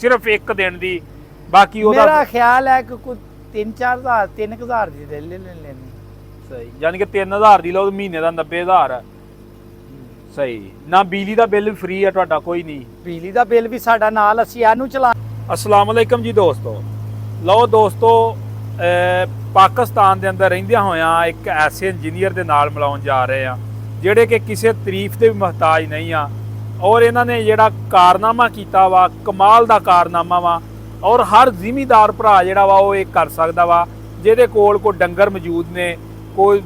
ਸਿਰਫ ਇੱਕ ਦਿਨ ਦੀ। ਬਾਕੀ ਉਹਦਾ ਮੇਰਾ ਖਿਆਲ ਹੈ ਕਿ ਕੋਈ 3,000 ਦੀ ਲੈ ਲੈਣੀ। ਸਹੀ, ਯਾਨੀ ਕਿ 3000 ਦੀ ਲਓ, ਮਹੀਨੇ ਦਾ 90000 ਹੈ। ਸਹੀ ਨਾ। ਬਿਜਲੀ ਦਾ ਬਿੱਲ ਵੀ ਫ੍ਰੀ ਹੈ ਤੁਹਾਡਾ, ਕੋਈ ਨਹੀਂ। ਬਿਜਲੀ ਦਾ ਬਿੱਲ ਵੀ ਸਾਡਾ ਨਾਲ, ਅਸੀਂ ਇਹਨੂੰ ਚਲਾ। अस्सलाम वालेकुम जी दोस्तों। लो दोस्तों, पाकिस्तान के अंदर रहिंदियां होया एक ऐसे इंजीनियर के नाल मिलाउण जा रहे हैं जिहड़े कि किसी तारीफ के भी मुहताज नहीं आ, और इन्होंने जिहड़ा कारनामा किया वा कमाल का कारनामा वा, और हर जिमीदार भरा जिहड़ा वा वो एक कर सकदा वा, जिहदे कोल कोई डंगर मौजूद ने, कोई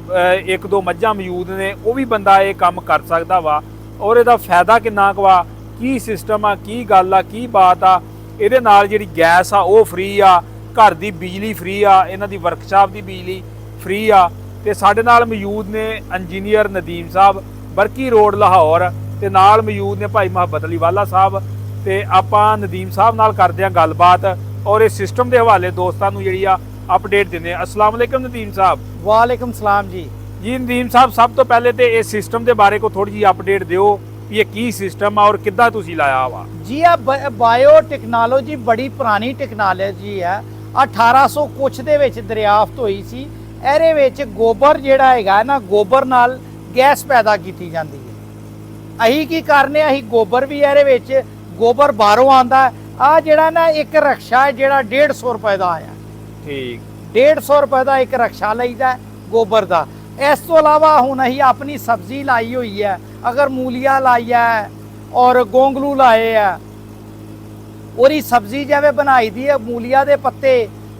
एक दो मझां मौजूद ने, वो भी बंदा ये काम कर सकदा वा। और इहदा फायदा किन्ना क वा, की सिस्टम आ, की गल आ, की बात आ। ਇਹਦੇ ਨਾਲ ਜਿਹੜੀ ਗੈਸ ਆ ਉਹ ਫ੍ਰੀ ਆ, ਘਰ ਦੀ ਬਿਜਲੀ ਫ੍ਰੀ ਆ, ਇਹਨਾਂ ਦੀ ਵਰਕਸ਼ਾਪ ਦੀ ਬਿਜਲੀ ਫ੍ਰੀ ਆ। ਤੇ ਸਾਡੇ ਨਾਲ ਮੌਜੂਦ ਨੇ ਇੰਜੀਨੀਅਰ ਨਦੀਮ ਸਾਹਿਬ, ਬਰਕੀ ਰੋਡ ਲਾਹੌਰ, ਤੇ ਨਾਲ ਮੌਜੂਦ ਨੇ ਭਾਈ ਮੁਹੱਬਤ ਅਲੀ ਵਾਲਾ ਸਾਹਿਬ। ਤੇ ਆਪਾਂ ਨਦੀਮ ਸਾਹਿਬ ਨਾਲ ਕਰਦੇ ਆ ਗੱਲਬਾਤ, ਔਰ ਇਸ ਸਿਸਟਮ ਦੇ ਹਵਾਲੇ ਦੋਸਤਾਂ ਨੂੰ ਜਿਹੜੀ ਆ ਅਪਡੇਟ ਦਿੰਦੇ ਆ। अस्सलाम वालेकुम नदीम साहब। वालेकुम सलाम जी। जी नदीम साहब, सब तो पहले तो इस सिस्टम के बारे को थोड़ी जी अपडेट दिओ, ये की सिस्टम है और किद्दां तुसीं लाया वा। जी आ बायो टैक्नोलॉजी बड़ी पुरानी टैक्नोलॉजी है। 1800 कुछ ਦੇ ਵਿੱਚ ਦਰਿਆਫਤ ਹੋਈ ਸੀ। ਇਹਦੇ ਵਿੱਚ ਗੋਬਰ ਜਿਹੜਾ ਹੈਗਾ ਨਾ, ਗੋਬਰ ਨਾਲ ਗੈਸ ਪੈਦਾ ਕੀਤੀ ਜਾਂਦੀ ਹੈ। ਅਸੀਂ ਕੀ ਕਰਨੇ, ਅਸੀਂ ਗੋਬਰ ਵੀ ਇਹਦੇ ਵਿੱਚ, ਗੋਬਰ ਬਾਹਰੋਂ ਆਂਦਾ। ਆ ਜਿਹੜਾ ਨਾ ਇੱਕ ਰਕਸ਼ਾ ਜਿਹੜਾ 150 ਰੁਪਏ ਦਾ ਆਇਆ। ਠੀਕ, 150 ਰੁਪਏ ਦਾ ਇੱਕ ਰਕਸ਼ਾ ਲਈਦਾ ਗੋਬਰ ਦਾ। ਇਸ ਤੋਂ ਇਲਾਵਾ ਹੁਣ ਅਸੀਂ ਆਪਣੀ ਸਬਜ਼ੀ ਲਾਈ ਹੋਈ ਹੈ। अगर मूलिया लाई है और गोंगलू लाए है, और सब्जी जिवें बनाई दी है, मूलिया के पत्ते,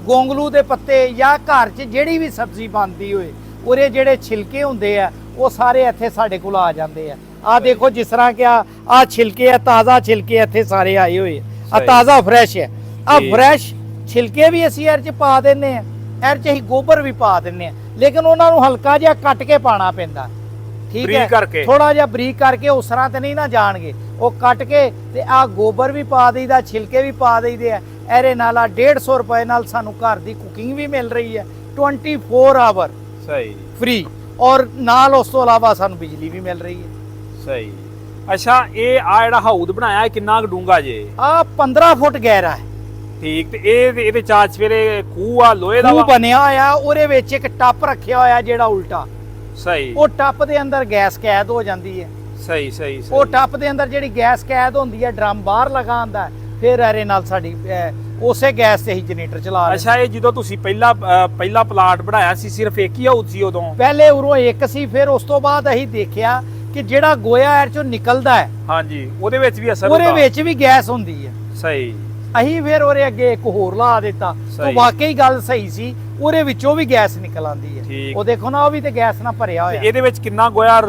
गोंगलू के पत्ते, या घर च जिहड़ी भी सब्जी बनती होए, और ये जिहड़े छिलके हुंदे आ वो सारे इत्थे साडे कोल आ जांदे आ। आ देखो जिस तरह कि आ छिलके है, ताज़ा छिलके इत्थे सारे आए हुए, आ ताज़ा फ्रैश है। आ फ्रैश छिलके भी असीं इहदे च पा दिंदे आ, इहदे च असीं गोबर भी पा दिंदे आ, लेकिन उन्हां नूं हल्का जिहा कट के पाना पैंदा। ठीक है, थोड़ा जिहा बरीक करके उस तरह तो नहीं ना जाणगे, वो कट के ते आ गोबर भी पा दईदा, छिलके भी पा दईदे आ। ਇਹਦੇ ਨਾਲ 150 ਰੁਪਏ ਨਾਲ ਸਾਨੂੰ ਘਰ ਦੀ ਕੁਕਿੰਗ ਵੀ ਮਿਲ ਰਹੀ ਹੈ 24 ਆਵਰ। ਸਹੀ, ਫ੍ਰੀ, ਔਰ ਨਾਲ ਉਸ ਤੋਂ ਇਲਾਵਾ ਸਾਨੂੰ ਬਿਜਲੀ ਵੀ ਮਿਲ ਰਹੀ ਹੈ। ਸਹੀ। ਅੱਛਾ, ਇਹ ਆ ਜਿਹੜਾ ਹੌਦ ਬਣਾਇਆ ਕਿੰਨਾ ਕੁ ਡੂੰਘਾ ਜੇ? ਆ 15 ਫੁੱਟ ਗਹਿਰਾ ਹੈ। ਠੀਕ, ਤੇ ਇਹਦੇ ਚਾਰ ਚਵੇਰੇ ਖੂਹ ਆ, ਲੋਹੇ ਦਾ ਖੂਹ ਬਣਿਆ ਹੋਇਆ, ਉਹਦੇ ਵਿੱਚ ਇੱਕ ਟੱਪ ਰੱਖਿਆ ਹੋਇਆ ਜਿਹੜਾ ਉਲਟਾ। ਸਹੀ, ਉਹ ਟੱਪ ਦੇ ਅੰਦਰ ਗੈਸ ਕੈਦ ਹੋ ਜਾਂਦੀ ਹੈ। ਸਹੀ ਸਹੀ। ਉਹ ਟੱਪ ਦੇ ਅੰਦਰ ਜਿਹੜੀ ਗੈਸ ਕੈਦ ਹੁੰਦੀ ਹੈ, ਡਰਮ ਬਾਹਰ ਲਗਾ ਆਂਦਾ, ਫਿਰ ਇਹਦੇ ਨਾਲ ਸਾਡੀ ਉਸੇ ਗੈਸ ਤੇ ਹੀ ਜਨਰੇਟਰ ਚਲਾ ਰਹੇ। ਅੱਛਾ, ਇਹ ਜਦੋਂ ਤੁਸੀਂ ਪਹਿਲਾ ਪਲਾਟ ਬਣਾਇਆ ਸੀ, ਸਿਰਫ ਇੱਕ ਹੀ ਹਾਊਸ ਸੀ ਉਦੋਂ? ਪਹਿਲੇ ਉਰੋਂ ਇੱਕ ਸੀ, ਫਿਰ ਉਸ ਤੋਂ ਬਾਅਦ ਅਸੀਂ ਦੇਖਿਆ ਕਿ ਜਿਹੜਾ ਗੋਇਆ ਇਹ ਚੋਂ ਨਿਕਲਦਾ ਹੈ, ਹਾਂਜੀ, ਉਹਦੇ ਵਿੱਚ ਵੀ ਅਸਰ ਹੁੰਦਾ, ਉਹਦੇ ਵਿੱਚ ਵੀ ਗੈਸ ਹੁੰਦੀ ਹੈ। ਸਹੀ। ਅਸੀਂ ਫਿਰ ਉਹਦੇ ਅੱਗੇ ਇੱਕ ਹੋਰ ਲਾ ਦਿੱਤਾ, ਤਾਂ ਵਾਕਈ ਗੱਲ ਸਹੀ ਸੀ, ਉਹਦੇ ਵਿੱਚੋਂ ਵੀ ਗੈਸ ਨਿਕਲ ਆਂਦੀ ਹੈ। ਉਹ ਦੇਖੋ ਨਾ, ਉਹ ਵੀ ਤੇ ਗੈਸ ਨਾਲ ਭਰਿਆ ਹੋਇਆ। ਇਹਦੇ ਵਿੱਚ ਕਿੰਨਾ ਗੋਇਆ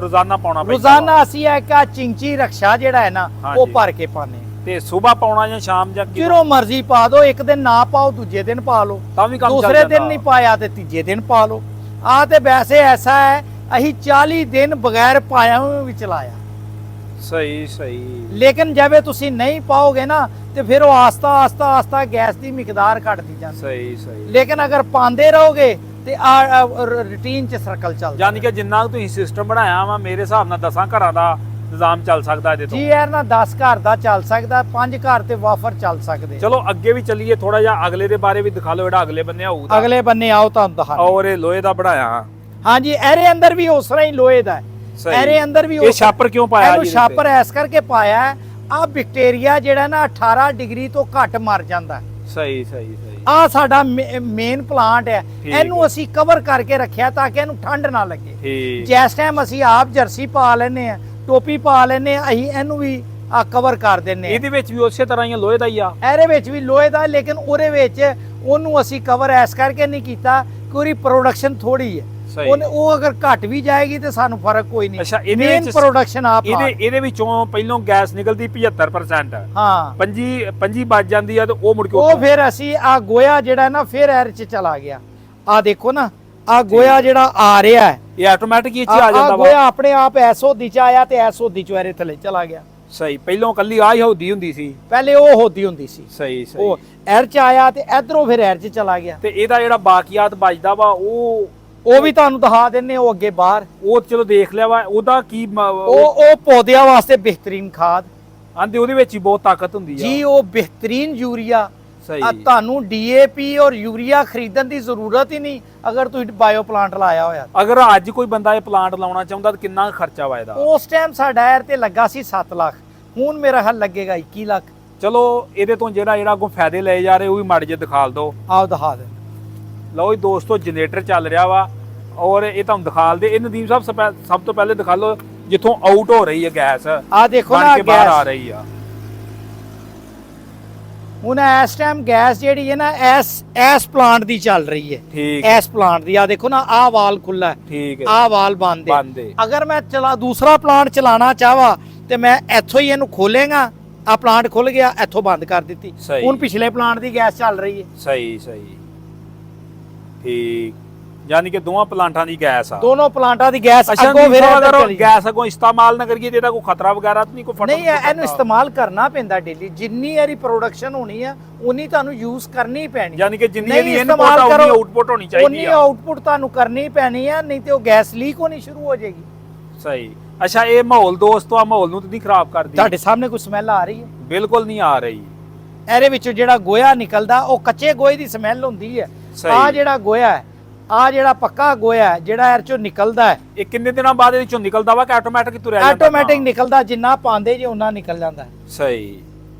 ਰੋਜ਼ਾਨਾ ਪਾਉਣਾ ਪੈਂਦਾ? ਰੋਜ਼ਾਨਾ ਅਸੀਂ ਇੱਕ ਚਿੰਚੀ ਰਕਸ਼ਾ ਜਿਹੜਾ ਹੈ ਨਾ, ਉਹ ਭਰ ਕੇ ਪਾਣੇ। ਤੇ ਸਵੇਰ ਪਾਉਣਾ ਜਾਂ ਸ਼ਾਮ ਜਾਂ ਜਦੋਂ ਮਰਜ਼ੀ ਪਾ ਦਿਓ, ਇੱਕ ਦਿਨ ਨਾ ਪਾਓ ਦੂਜੇ ਦਿਨ ਪਾ ਲਓ, ਤਾਂ ਵੀ ਕੰਮ ਚੱਲ ਦੂਸਰੇ ਦਿਨ ਨਹੀਂ ਪਾਇਆ ਤੇ ਤੀਜੇ ਦਿਨ ਪਾ ਲਓ। ਆ ਤੇ ਵੈਸੇ ਐਸਾ ਹੈ, ਅਸੀਂ 40 ਦਿਨ ਬਗੈਰ ਪਾਇਆ ਵੀ ਚਲਾਇਆ। ਸਹੀ ਸਹੀ। ਲੇਕਿਨ ਜਿਵੇਂ ਤੁਸੀਂ ਨਹੀਂ ਪਾਓਗੇ ਨਾ, ਤੇ ਫਿਰ ਉਹ ਆਸਤਾ ਗੈਸ ਦੀ ਮਿਕਦਾਰ ਘਟਦੀ ਜਾਂਦੀ। ਸਹੀ ਸਹੀ। ਲੇਕਿਨ ਅਗਰ ਪਾਉਂਦੇ ਰਹੋਗੇ ਤੇ ਆ ਰੂਟੀਨ ਚ ਸਰਕਲ ਚੱਲਦਾ। ਯਾਨੀ ਕਿ ਜਿੰਨਾ ਤੁਸੀਂ ਸਿਸਟਮ ਬਣਾਇਆ ਵਾ, ਮੇਰੇ ਹਿਸਾਬ ਨਾਲ 10 ਘਰਾਂ ਦਾ ਨਿਜ਼ਾਮ ਚੱਲ ਸਕਦਾ ਇਹਦੇ ਤੋਂ। ਜੀ ਯਾਰ ਨਾ 10 ਘਰ ਦਾ ਚੱਲ ਸਕਦਾ, 5 ਘਰ ਤੇ ਵਾਫਰ ਚੱਲ ਸਕਦੇ। ਚਲੋ ਅੱਗੇ ਵੀ ਚੱਲੀਏ, ਥੋੜਾ ਜਿਹਾ ਅਗਲੇ ਦੇ ਬਾਰੇ ਵੀ ਦਿਖਾ ਲਓ, ਜਿਹੜਾ ਅਗਲੇ ਬੰਨੇ ਆਊਗਾ। ਅਗਲੇ ਬੰਨੇ ਆਓ ਤੁਹਾਨੂੰ ਦਿਖਾਉਂਦੇ। ਔਰ ਇਹ ਲੋਹੇ ਦਾ ਬਣਾਇਆ? ਹਾਂਜੀ, ਇਹਦੇ ਅੰਦਰ ਵੀ ਉਸ ਤਰ੍ਹਾਂ ਹੀ ਲੋਹੇ ਦਾ ਹੈ। ਇਹਦੇ ਅੰਦਰ ਵੀ ਇਹ ਛਾਪਰ ਕਿਉਂ ਪਾਇਆ? ਇਹਨੂੰ ਛਾਪਰ ਐਸ ਕਰਕੇ ਪਾਇਆ ਹੈ, ਆ ਬੈਕਟੀਰੀਆ ਜਿਹੜਾ ਨਾ 18 ਡਿਗਰੀ ਤੋਂ ਘੱਟ ਮਰ ਜਾਂਦਾ। ਸਹੀ ਸਹੀ ਸਹੀ। ਆ ਸਾਡਾ ਮੇਨ ਪਲਾਂਟ ਹੈ, ਇਹਨੂੰ ਅਸੀਂ ਕਵਰ ਕਰਕੇ ਰੱਖਿਆ ਤਾਂ ਕਿ ਇਹਨੂੰ ਠੰਡ ਨਾ ਲੱਗੇ। ਜਿਸ ਟਾਈਮ ਅਸੀਂ ਆਪ ਜਰਸੀ ਪਾ ਲੈਨੇ ਆ, ਟੋਪੀ ਪਾ ਲੈਨੇ ਆ, ਅਸੀਂ ਇਹਨੂੰ ਵੀ ਆ ਕਵਰ ਕਰ ਦਿੰਨੇ। ਇਹਦੇ ਵਿੱਚ ਵੀ ਉਸੇ ਤਰ੍ਹਾਂ ਹੀ ਲੋਹੇ ਦਾ ਹੀ ਆ? ਇਹਦੇ ਵਿੱਚ ਵੀ ਲੋਹੇ ਦਾ, ਲੇਕਿਨ ਉਹਦੇ ਵਿੱਚ ਉਹਨੂੰ ਅਸੀਂ ਕਵਰ ਐਸ ਕਰਕੇ ਨਹੀਂ ਕੀਤਾ ਕਿ ਉਹਦੀ ਪ੍ਰੋਡਕਸ਼ਨ ਥੋੜੀ ਹੈ। ਉਹ ਅਗਰ ਘਟ ਵੀ ਜਾਏਗੀ ਤੇ ਸਾਨੂੰ ਫਰਕ ਕੋਈ ਨਹੀਂ। ਅੱਛਾ, ਮੇਨ ਪ੍ਰੋਡਕਸ਼ਨ ਆਪ ਇਹਦੇ ਵਿੱਚੋਂ ਪਹਿਲੋਂ ਗੈਸ ਨਿਕਲਦੀ 75%। ਹਾਂ, 25 ਬਚ ਜਾਂਦੀ ਆ, ਤੇ ਉਹ ਮੁੜ ਕੇ ਉਹ ਫਿਰ ਅਸੀਂ ਆ ਗੋਇਆ ਜਿਹੜਾ ਨਾ ਫਿਰ ਇਹਦੇ ਚ ਚਲਾ ਗਿਆ। ਆ ਦੇਖੋ ਨਾ, ਆ ਗੋਇਆ ਜਿਹੜਾ ਆ ਰਿਹਾ ਹੈ, ਇਹ ਆਟੋਮੈਟਿਕ ਹੀ ਆ ਜਾਂਦਾ ਵਾ। ਗੋਇਆ ਆਪਣੇ ਆਪ ਐਸ ਹੋਦੀ ਚ ਆਇਆ ਤੇ ਐਸ ਹੋਦੀ ਚ ਇਹਦੇ ਥੱਲੇ ਚਲਾ ਗਿਆ। ਸਹੀ। ਪਹਿਲੋਂ ਕੱਲੀ ਆ ਹੀ ਹੋਦੀ ਹੁੰਦੀ ਸੀ? ਪਹਿਲੇ ਉਹ ਹੋਦੀ ਹੁੰਦੀ ਸੀ। ਸਹੀ ਸਹੀ। ਉਹ ਐਰ ਚ ਆਇਆ ਤੇ ਇਧਰੋਂ ਫਿਰ ਐਰ ਚ ਚਲਾ ਗਿਆ। ਤੇ ਇਹਦਾ ਜਿਹੜਾ ਬਾਕੀਆਤ ਬਚਦਾ ਵਾ, ਉਹ ਵੀ ਤੁਹਾਨੂੰ ਦਿਖਾ ਦਿੰਨੇ। ਉਹ ਅੱਗੇ ਬਾਹਰ, ਉਹ ਚਲੋ ਦੇਖ ਲਿਆ ਵਾ। ਉਹਦਾ ਕੀ ਉਹ ਪੌਦਿਆਂ ਵਾਸਤੇ ਬਿਹਤਰੀਨ ਖਾਦ। ਆਂਦੇ ਉਹਦੇ ਵਿੱਚ ਹੀ ਬਹੁਤ ਤਾਕਤ ਹੁੰਦੀ ਆ ਜੀ ਉਹ ਬਿਹਤਰੀਨ ਯੂਰੀਆ ਸਹੀ ਤੁਹਾਨੂੰ ਡੀਏਪੀ ਔਰ ਯੂਰੀਆ ਖਰੀਦਣ ਦੀ ਜ਼ਰੂਰਤ ਹੀ ਨਹੀਂ ਅਗਰ ਤੁਸੀਂ ਬਾਇਓ ਪਲਾਂਟ ਲਾਇਆ ਹੋਇਆ। ਅਗਰ ਅੱਜ ਕੋਈ ਬੰਦਾ ਇਹ ਪਲਾਂਟ ਲਾਉਣਾ ਚਾਹੁੰਦਾ ਤਾਂ ਕਿੰਨਾ ਖਰਚਾ ਵਾ ਇਹਦਾ? ਉਸ ਟਾਈਮ ਸਾਡਾ ਇਹ ਤੇ ਲੱਗਾ ਸੀ 7 ਲੱਖ, ਹੁਣ ਮੇਰਾ ਹੱਲ ਲੱਗੇਗਾ 21 ਲੱਖ। ਚਲੋ ਇਹਦੇ ਤੋਂ ਜਿਹੜਾ ਅੱਗੋਂ ਫਾਇਦੇ ਲਏ ਜਾ ਰਹੇ ਉਹ ਵੀ ਮਾੜੇ ਜਿਹੇ ਦਿਖਾਲ ਦਿਓ। ਆਓ ਦਿਖਾ ਦੇ। ਲਓ ਜੀ ਦੋਸਤੋ ਜਨਰੇਟਰ ਚੱਲ ਰਿਹਾ ਵਾ ਔਰ ਇਹ ਤੁਹਾਨੂੰ ਦਿਖਾਲ ਦੇ। ਇਹ ਨਦੀਮ ਸਾਹਿਬ ਸਭ ਤੋਂ ਪਹਿਲੇ ਦਿਖਾ ਲਓ ਜਿੱਥੋਂ ਆਊਟ ਹੋ ਰਹੀ ਹੈ ਗੈਸ, ਆ ਦੇਖੋ ਬਣ ਨਾ ਕੇ ਬਾਹਰ ਆ ਗੈਸ ਰਹੀ ਆ। ਹੁਣ ਇਸ ਟਾਈਮ ਗੈਸ ਜਿਹੜੀ ਹੈ ਨਾ ਇਸ ਪਲਾਂਟ ਦੀ ਚੱਲ ਰਹੀ ਹੈ। ਠੀਕ ਇਸ ਪਲਾਂਟ ਦੀ ਆ ਦੇਖੋ ਨਾ, ਆਹ ਵਾਲ ਖੁੱਲਾ ਹੈ, ਠੀਕ ਹੈ, ਆਹ ਵਾਲ ਬੰਦ ਬੰਦ ਹੈ। ਹੈ। ਅਗਰ ਮੈਂ ਦੂਸਰਾ ਪਲਾਂਟ ਚਲਾਣਾ ਚਾਹਾਂ ਤੇ ਮੈਂ ਇੱਥੋਂ ਹੀ ਇਹਨੂੰ ਖੋਲੇਗਾ, ਆ ਪਲਾਂਟ ਖੁੱਲ ਗਿਆ, ਇੱਥੋਂ ਬੰਦ ਕਰ ਦਿੱਤੀ। ਸਹੀ। ਹੁਣ ਪਿਛਲੇ ਪਲਾਂਟ ਦੀ ਗੈਸ ਚੱਲ ਰਹੀ ਹੈ। ਸਹੀ ਠੀਕ, ਯਾਨੀ ਕਿ ਦੋਵਾਂ ਪਲਾਂਟਾਂ ਦੀ ਗੈਸ ਆ। ਦੋਨੋਂ ਪਲਾਂਟਾਂ ਦੀ ਗੈਸ ਅੱਛਾ ਅੱਗੋਂ ਫਿਰ ਅਗਰ ਇੱਧਰ ਚਲੀ ਗੈਸ ਅੱਗੋਂ ਇਸਤੇਮਾਲ ਨਾ ਕਰੀਏ ਤੇ ਇਹਦਾ ਕੋਈ ਖਤਰਾ ਵਗੈਰਾ ਤਾਂ ਨਹੀਂ ਕੋਈ ਫਟਣ ਨਹੀਂ ਹੈ। ਇਹਨੂੰ ਇਸਤੇਮਾਲ ਕਰਨਾ ਪੈਂਦਾ ਡੇਲੀ, ਜਿੰਨੀ ਇਹਦੀ ਪ੍ਰੋਡਕਸ਼ਨ ਹੋਣੀ ਆ ਉਨੀ ਤੁਹਾਨੂੰ ਯੂਜ਼ ਕਰਨੀ ਪੈਣੀ। ਯਾਨੀ ਕਿ ਜਿੰਨੀ ਨਹੀਂ ਇਹਦੀ ਇਸਤੇਮਾਲ ਇਨਪੁਟ ਕਰੋ, ਆਉਣੀ ਆਊਟਪੁੱਟ ਹੋਣੀ ਚਾਹੀਦੀ ਉਨੀ ਆ। ਆਊਟਪੁੱਟ ਤੁਹਾਨੂੰ ਕਰਨੀ ਪੈਣੀ ਆ, ਨਹੀਂ ਤੇ ਉਹ ਗੈਸ ਲੀਕ ਹੋਣੀ ਸ਼ੁਰੂ ਹੋ ਜਾਏਗੀ। ਸਹੀ। ਅੱਛਾ ਇਹ ਮਾਹੌਲ ਦੋਸਤੋ ਆ ਮਾਹੌਲ ਨੂੰ ਤਾਂ ਨਹੀਂ ਖਰਾਬ ਕਰਦੀ? ਤੁਹਾਡੇ ਸਾਹਮਣੇ ਕੋਈ ਸਮੈਲ ਆ ਰਹੀ ਹੈ? ਬਿਲਕੁਲ ਨਹੀਂ ਆ ਰਹੀ। ਇਹਦੇ ਵਿੱਚੋਂ ਜਿਹੜਾ ਗੋਇਆ ਨਿਕਲਦਾ ਉਹ ਕੱਚੇ ਗੋਏ ਦੀ ਸਮੈਲ ਹੁੰਦੀ ਹੈ। ਸਹੀ। ਆ ਜਿਹੜਾ ਗੋਇਆ ਹੈ, ਆ ਜਿਹੜਾ ਪੱਕਾ ਗੋਇਆ ਹੈ ਜਿਹੜਾ ਇਹਦੇ ਚੋਂ ਨਿਕਲਦਾ ਹੈ, ਇਹ ਕਿੰਨੇ ਦਿਨਾਂ ਬਾਅਦ ਇਹਦੇ ਚੋਂ ਨਿਕਲਦਾ ਵਾ ਕਿ ਆਟੋਮੈਟਿਕ ਤੁਰਿਆ ਜਾਂਦਾ? ਆਟੋਮੈਟਿਕ ਨਿਕਲਦਾ, ਜਿੰਨਾ ਪਾਉਂਦੇ ਜੇ ਉਹਨਾਂ ਨਿਕਲ ਜਾਂਦਾ ਹੈ। ਸਹੀ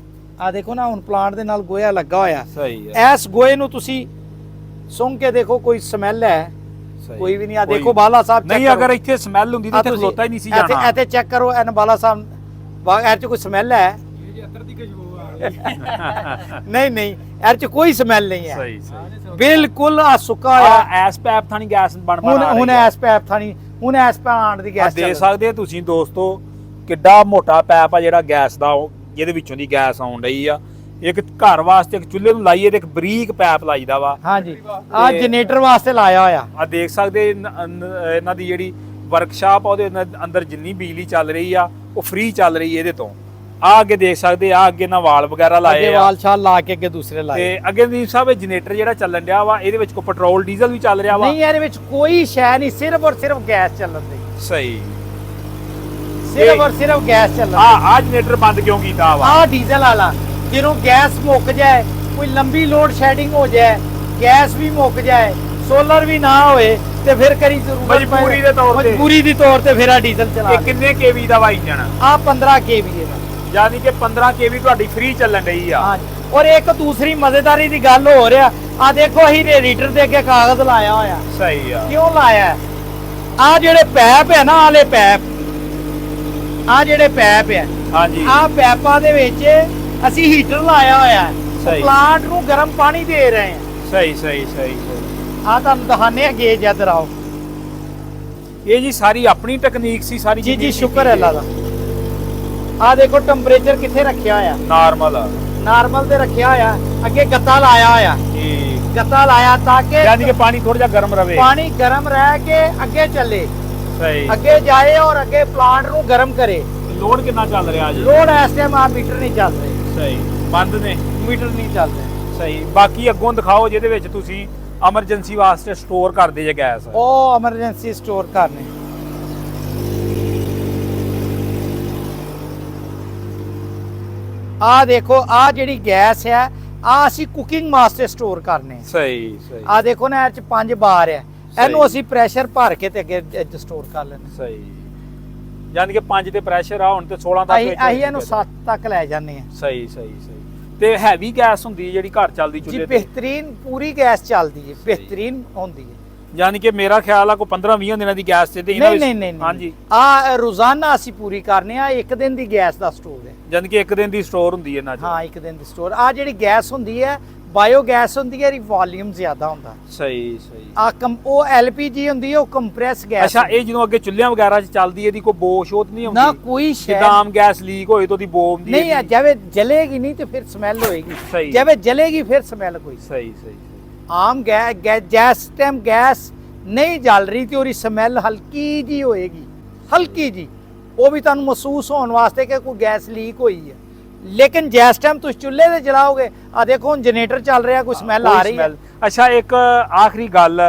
ਆ ਦੇਖੋ ਨਾ ਹੁਣ ਪਲਾਂਟ ਦੇ ਨਾਲ ਗੋਇਆ ਲੱਗਾ ਹੋਇਆ। ਸਹੀ ਹੈ। ਇਸ ਗੋਏ ਨੂੰ ਤੁਸੀਂ ਸੁੰਘ ਕੇ ਦੇਖੋ ਕੋਈ ਸਮੈਲ ਹੈ? ਸਹੀ। ਕੋਈ ਵੀ ਨਹੀਂ। ਆ ਦੇਖੋ ਬਾਲਾ ਸਾਹਿਬ check ਨਹੀਂ ਕਰੋ। ਅਗਰ ਇੱਥੇ ਸਮੈਲ ਹੁੰਦੀ ਤਾਂ ਇੱਥੇ ਖਲੋਤਾ ਹੀ ਨਹੀਂ ਸੀ ਜਾਣਾ। ਇੱਥੇ ਚੈੱਕ ਕਰੋ ਐਨ ਬਾਲਾ ਸਾਹਿਬ, ਇਹ ਚ ਕੋਈ ਸਮੈਲ ਹੈ? ਨਹੀਂ ਇਹ ਚ ਕੋਈ ਸਮੈਲ ਨਹੀਂ ਹੈ। ਸਹੀ ਬਿਲਕੁਲ ਆ ਸੁੱਕਾ ਹੋਇਆ। ਐਸ ਪੈਪ ਥਾਣੀ ਗੈਸ ਬਣ ਹੁਣ ਐਸ ਪੈਪ ਥਾਣੀ, ਹੁਣ ਐਸ ਪਲਾਂਟ ਦੀ ਗੈਸ ਦੇਖ ਸਕਦੇ ਹੋ ਤੁਸੀਂ ਦੋਸਤੋ ਕਿੱਡਾ ਮੋਟਾ ਪੈਪ ਆ ਜਿਹੜਾ ਗੈਸ ਦਾ, ਜਿਹਦੇ ਵਿੱਚੋਂ ਦੀ ਗੈਸ ਆਉਣ ਰਹੀ ਆ। ਇੱਕ ਘਰ ਵਾਸਤੇ ਇੱਕ ਚੁੱਲ੍ਹੇ ਨੂੰ ਲਾਈਏ ਤੇ ਇੱਕ ਬਰੀਕ ਪੈਪ ਲਾਈਦਾ ਵਾ। ਹਾਂਜੀ ਆ ਜਨਰੇਟਰ ਵਾਸਤੇ ਲਾਇਆ ਹੋਇਆ। ਆ ਦੇਖ ਸਕਦੇ ਇਹਨਾਂ ਦੀ ਜਿਹੜੀ ਵਰਕਸ਼ਾਪ ਆ ਉਹਦੇ ਅੰਦਰ ਜਿੰਨੀ ਬਿਜਲੀ ਚੱਲ ਰਹੀ ਆ ਉਹ ਫ੍ਰੀ ਚੱਲ ਰਹੀ ਇਹਦੇ ਤੋਂ। ਆ ਅੱਗੇ ਦੇਖ ਸਕਦੇ ਆ ਅੱਗੇ ਨਾਲ ਵਾਲ ਵਗੈਰਾ ਲਾਏ ਆ, ਵਾਲ ਛਾਲ ਲਾ ਕੇ ਅੱਗੇ ਦੂਸਰੇ ਲਾਏ। ਤੇ ਅੱਗੇ ਨਦੀਮ ਸਾਹਿਬ ਇਹ ਜਨਰੇਟਰ ਜਿਹੜਾ ਚੱਲਣ ਡਿਆ ਵਾ ਇਹਦੇ ਵਿੱਚ ਕੋਈ ਪੈਟਰੋਲ ਡੀਜ਼ਲ ਵੀ ਚੱਲ ਰਿਹਾ ਵਾ? ਨਹੀਂ ਇਹਦੇ ਵਿੱਚ ਕੋਈ ਸ਼ੈ ਨਹੀਂ, ਸਿਰਫ ਔਰ ਸਿਰਫ ਗੈਸ ਚੱਲਣ ਦੀ। ਸਹੀ। ਸਿਰਫ ਔਰ ਸਿਰਫ ਗੈਸ ਚੱਲਣ। ਆ ਜਨਰੇਟਰ ਬੰਦ ਕਿਉਂ ਕੀਤਾ ਵਾ? ਆ ਡੀਜ਼ਲ ਵਾਲਾ ਜਦੋਂ ਗੈਸ ਮੁੱਕ ਜਾਏ, ਕੋਈ ਲੰਬੀ ਲੋਡ ਸ਼ੈਡਿੰਗ ਹੋ ਜਾਏ, ਗੈਸ ਵੀ ਮੁੱਕ ਜਾਏ, ਸੋਲਰ ਵੀ ਨਾ ਹੋਏ ਤੇ ਫਿਰ ਕਰੀ ਜ਼ਰੂਰਤ ਮਜਬੂਰੀ ਦੇ ਤੌਰ ਤੇ, ਮਜਬੂਰੀ ਦੀ ਤੌਰ ਤੇ ਫਿਰ ਆ ਡੀਜ਼ਲ ਚਲਾ। ਇਹ ਕਿੰਨੇ ਕੇਵੀ ਦਾ ਵਾ ਇੰਜਣ? ਆ 15 ਕੇਵੀ ਦਾ, ਯਾਨੀ ਕਿ 15 ਕੇਵੀ ਤੁਹਾਡੀ ਫ੍ਰੀ ਚੱਲਣ ਰਹੀ ਆ। ਹਾਂਜੀ। ਔਰ ਇੱਕ ਦੂਸਰੀ ਮਜ਼ੇਦਾਰੀ ਦੀ ਗੱਲ ਹੋ ਰਿਹਾ, ਆ ਦੇਖੋ ਅਸੀਂ ਰੇਡੀਏਟਰ ਦੇ ਅੱਗੇ ਕਾਗਜ਼ ਲਾਇਆ ਹੋਇਆ। ਸਹੀ ਆ। ਕਿਉਂ ਲਾਇਆ? ਆ ਜਿਹੜੇ ਪੈਪ ਹੈ ਨਾ, ਆਲੇ ਪੈਪ, ਆ ਜਿਹੜੇ ਪੈਪ ਹੈ, ਹਾਂਜੀ, ਆ ਪੈਪਾਂ ਦੇ ਵਿੱਚ ਅਸੀਂ ਹੀਟਰ ਲਾਇਆ ਹੋਇਆ ਹੈ। ਸਹੀ। ਪਲਾਂਟ ਨੂੰ ਗਰਮ ਪਾਣੀ ਦੇ ਰਹੇ ਹਾਂ। ਸਹੀ। ਆ ਤੁਹਾਨੂੰ ਦਿਖਾਣੇ ਆ ਗੇਜ, ਇੱਧਰ ਆਓ। ਇਹ ਜੀ ਸਾਰੀ ਆਪਣੀ ਟੈਕਨੀਕ ਸੀ ਸਾਰੀ? ਜੀ ਸ਼ੁਕਰ ਹੈ ਅੱਲਾ ਦਾ। ਆ ਦੇਖੋ ਟੈਂਪਰੇਚਰ ਕਿੱਥੇ ਰੱਖਿਆ ਹੋਇਆ? ਨਾਰਮਲ ਆ, ਨਾਰਮਲ ਤੇ ਰੱਖਿਆ ਹੋਇਆ। ਅੱਗੇ ਗੱਤਾ ਲਾਇਆ ਹੋਇਆ, ਠੀਕ। ਗੱਤਾ ਲਾਇਆ ਤਾਂ ਕਿ ਯਾਨੀ ਕਿ ਪਾਣੀ ਥੋੜਾ ਜਿਹਾ ਗਰਮ ਰਵੇ। ਪਾਣੀ ਗਰਮ ਰਹਿ ਕੇ ਅੱਗੇ ਚੱਲੇ, ਸਹੀ। ਅੱਗੇ ਜਾਏ ਔਰ ਅੱਗੇ ਪਲਾਂਟ ਨੂੰ ਗਰਮ ਕਰੇ। ਲੋਡ ਕਿੰਨਾ ਚੱਲ ਰਿਹਾ ਜੀ? ਲੋਡ ਇਸ ਟਾਈਮ ਆ ਮੀਟਰ ਨਹੀਂ ਚੱਲ ਰਹੇ। ਸਹੀ, ਬੰਦ ਨੇ ਮੀਟਰ ਨਹੀਂ ਚੱਲ ਰਹੇ। ਸਹੀ। ਬਾਕੀ ਅੱਗੋਂ ਦਿਖਾਓ ਜਿਹਦੇ ਵਿੱਚ ਤੁਸੀਂ ਐਮਰਜੈਂਸੀ ਵਾਸਤੇ ਸਟੋਰ ਕਰਦੇ ਜੇ ਗੈਸ। ਉਹ ਐਮਰਜੈਂਸੀ ਸਟੋਰ ਕਰਨੇ। ਆ ਦੇਖੋ ਆ ਜਿਹੜੀ ਗੈਸ ਹੈ, ਆ ਅਸੀਂ ਕੁਕਿੰਗ ਵਾਸਤੇ ਸਟੋਰ ਕਰਨੇ। ਸਹੀ। ਆ ਦੇਖੋ ਨਾ ਇਹ ਚ 5 ਬਾਰ ਹੈ, ਇਹਨੂੰ ਅਸੀਂ ਪ੍ਰੈਸ਼ਰ ਭਰ ਕੇ ਤੇ ਅੱਗੇ ਸਟੋਰ ਕਰ ਲੈਣੇ। ਸਹੀ। ਯਾਨੀ ਕਿ 5 ਤੇ ਪ੍ਰੈਸ਼ਰ ਆ, ਹੁਣ ਤੇ 16 ਤੱਕ ਅਸੀਂ ਇਹਨੂੰ 7 ਤੱਕ ਲੈ ਜਾਂਦੇ ਆ। ਸਹੀ। ਤੇ ਹੈਵੀ ਗੈਸ ਹੁੰਦੀ ਹੈ ਜਿਹੜੀ ਘਰ ਚੱਲਦੀ ਜੀ ਚੁੱਲ੍ਹੇ ਤੇ? ਬਿਹਤਰੀਨ ਪੂਰੀ ਗੈਸ ਚੱਲਦੀ ਹੈ, ਬਿਹਤਰੀਨ ਹੁੰਦੀ ਹੈ। ਯਾਨੀ ਕਿ ਮੇਰਾ ਖਿਆਲ ਆ ਕੋਈ 15-20 ਦਿਨਾਂ ਦੀ ਗੈਸ ਤੇ ਨਹੀਂ। ਹਾਂਜੀ। ਆ ਰੋਜ਼ਾਨਾ ਅਸੀਂ ਪੂਰੀ ਕਰਨੇ ਆ, ਇੱਕ ਦਿਨ ਦੀ ਗੈਸ ਦਾ ਸਟੋਰ ਹੈ। ਯਾਨੀ ਕਿ ਇੱਕ ਦਿਨ ਦੀ ਸਟੋਰ ਹੁੰਦੀ ਹੈ ਨਾ ਜੀ? ਹਾਂ, ਇੱਕ ਦਿਨ ਦੀ ਸਟੋਰ। ਆ ਜਿਹੜੀ ਗੈਸ ਹੁੰਦੀ ਹੈ ਬਾਇਓ ਗੈਸ ਹੁੰਦੀ ਹੈ, ਇਹਦੀ ਵੋਲਿਊਮ ਜ਼ਿਆਦਾ ਹੁੰਦਾ। ਸਹੀ। ਆ ਉਹ ਐਲਪੀਜੀ ਹੁੰਦੀ ਹੈ, ਉਹ ਕੰਪਰੈਸ ਗੈਸ। ਅੱਛਾ, ਇਹ ਜਦੋਂ ਅੱਗੇ ਚੁੱਲ੍ਹਿਆਂ ਵਗੈਰਾ 'ਚ ਚੱਲਦੀ ਇਹਦੀ ਕੋਈ ਬੋ ਸ਼ੋਤ ਨਹੀਂ ਆਉਂਦੀ? ਨਾ ਕੋਈ ਸ਼ੈ ਜਿੱਦਾਂ ਆਮ ਗੈਸ ਲੀਕ ਹੋਏ ਤਾਂ ਉਹਦੀ ਬੋ ਆਉਂਦੀ ਨਹੀਂ ਹੈ। ਜਿਵੇਂ ਜਲੇਗੀ ਨਹੀਂ ਤੇ ਫਿਰ ਸਮੈਲ ਹੋਏਗੀ, ਸਹੀ। ਜਿਵੇਂ ਜਲੇਗੀ ਫਿਰ ਸਮੈਲ ਕੋਈ। ਸਹੀ। ਆਮ ਗੈਸ ਟਾਈਮ ਗੈਸ ਨਹੀਂ ਜਲ ਰਹੀ ਤੇ ਉਹਦੀ ਸਮੈਲ ਹਲਕੀ ਜੀ ਹੋਏਗੀ, ਹਲਕੀ ਜੀ। ਉਹ ਵੀ ਤੁਹਾਨੂੰ ਮਹਿਸੂਸ ਹੋਣ ਵਾਸਤੇ ਕਿ ਕੋਈ ਗੈਸ ਲੀਕ ਹੋਈ ਹੈ। ਲੇਕਿਨ ਜਿਸ ਟਾਈਮ ਤੁਸੀਂ ਚੁੱਲ੍ਹੇ ਤੇ ਜਲਾਓਗੇ, ਆ ਦੇਖੋ ਹੁਣ ਜਨਰੇਟਰ ਚੱਲ ਰਿਹਾ, ਕੋਈ ਸਮੈਲ ਆ ਰਹੀ ਹੈ। ਅੱਛਾ, ਇੱਕ ਆਖਰੀ ਗੱਲ,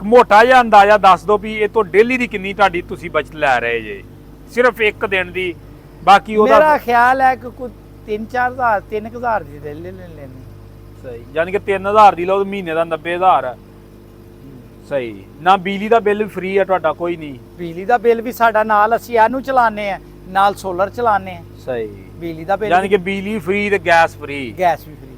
ਮੋਟਾ ਜਿਹਾ ਅੰਦਾਜ਼ਾ ਦੱਸ ਦਿਓ ਵੀ ਇਹ ਤੋਂ ਡੇਲੀ ਦੀ ਕਿੰਨੀ ਤੁਹਾਡੀ ਤੁਸੀਂ ਬਚਤ ਲੈ ਰਹੇ ਜੇ? ਸਿਰਫ ਇੱਕ ਦਿਨ ਦੀ ਬਾਕੀ ਉਹਦਾ ਮੇਰਾ ਖਿਆਲ ਹੈ ਕਿ ਕੋਈ 3-4 ਹਜ਼ਾਰ 3,000 ਦੀ ਲੈ ਲੈਣੀ। ਸਹੀ, ਯਾਨੀ ਕਿ 3000 ਦੀ ਲਓ, ਮਹੀਨੇ ਦਾ 90000 ਹੈ। ਸਹੀ, ਨਾ ਬਿਜਲੀ ਦਾ ਬਿੱਲ ਵੀ ਫ੍ਰੀ ਹੈ ਤੁਹਾਡਾ, ਕੋਈ ਨਹੀਂ। ਬਿਜਲੀ ਦਾ ਬਿੱਲ ਵੀ ਸਾਡਾ ਨਾਲ, ਅਸੀਂ ਇਹਨੂੰ ਚਲਾਉਂਦੇ ਆ, ਨਾਲ ਸੋਲਰ ਚਲਾਉਂਦੇ ਆ। ਸਹੀ, ਬਿਜਲੀ ਦਾ ਬਿੱਲ ਯਾਨੀ ਕਿ ਬਿਜਲੀ ਫ੍ਰੀ ਤੇ ਗੈਸ ਫ੍ਰੀ। ਗੈਸ ਵੀ free।